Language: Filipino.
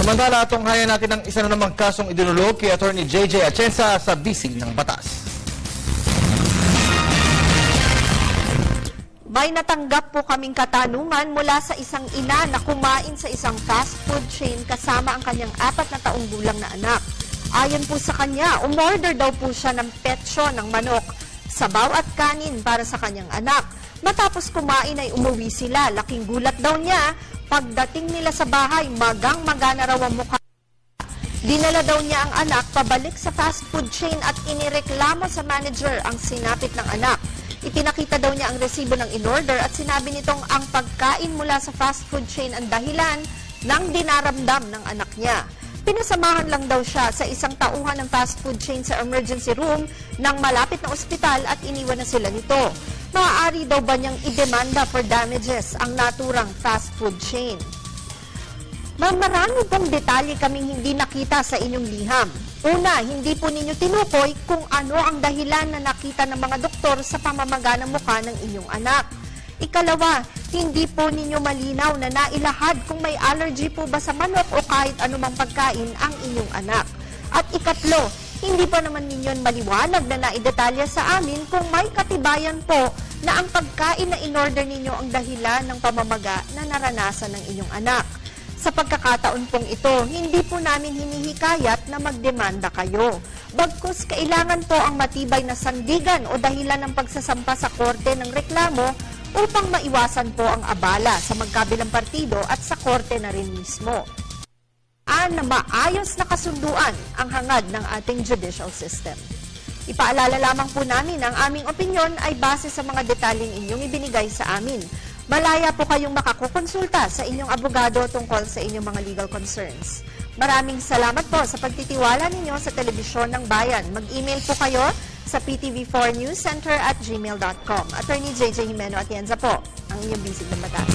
Samantala, tunghayan natin ang isa na namang kasong idinulog kay Atty. JJ Atienza sa bisig ng batas. May natanggap po kaming katanungan mula sa isang ina na kumain sa isang fast food chain kasama ang kanyang 4 na taong gulang na anak. Ayon po sa kanya, umorder daw po siya ng petsyo ng manok, sabaw at kanin para sa kanyang anak. Matapos kumain ay umuwi sila. Laking gulat daw niya, pagdating nila sa bahay, magang-maga na raw ang mukha. Dinala daw niya ang anak pabalik sa fast food chain at inireklamo sa manager ang sinapit ng anak. Ipinakita daw niya ang resibo ng in-order at sinabi nitong ang pagkain mula sa fast food chain ang dahilan ng dinaramdam ng anak niya. Pinasamahan lang daw siya sa isang tauhan ng fast food chain sa emergency room ng malapit na ospital at iniwan na sila nito. Maaari daw ba niyang idemanda for damages ang naturang fast food chain? Marami pong detalye kaming hindi nakita sa inyong liham. Una, hindi po ninyo tinukoy kung ano ang dahilan na nakita ng mga doktor sa pamamaga ng mukha ng inyong anak. Ikalawa, hindi po ninyo malinaw na nailahad kung may allergy po ba sa manok o kahit anumang pagkain ang inyong anak. At ikatlo, hindi pa naman ninyo maliwanag na naidetalya sa amin kung may katibayan po na ang pagkain na in-order ninyo ang dahilan ng pamamaga na naranasan ng inyong anak. Sa pagkakataon pong ito, hindi po namin hinihikayat na magdemanda kayo. Bagkus kailangan po ang matibay na sandigan o dahilan ng pagsasampa sa korte ng reklamo upang maiwasan po ang abala sa magkabilang partido at sa korte na rin mismo. Na maayos na kasunduan ang hangad ng ating judicial system. Ipaalala lamang po namin ang aming opinyon ay base sa mga detalyeng inyong ibinigay sa amin. Malaya po kayong makakukonsulta sa inyong abogado tungkol sa inyong mga legal concerns. Maraming salamat po sa pagtitiwala ninyo sa Telebisyon ng Bayan. Mag-email po kayo sa ptv4newscenter@gmail.com. Attorney JJ Jimeno Atienza po, ang inyong bisig ng batas.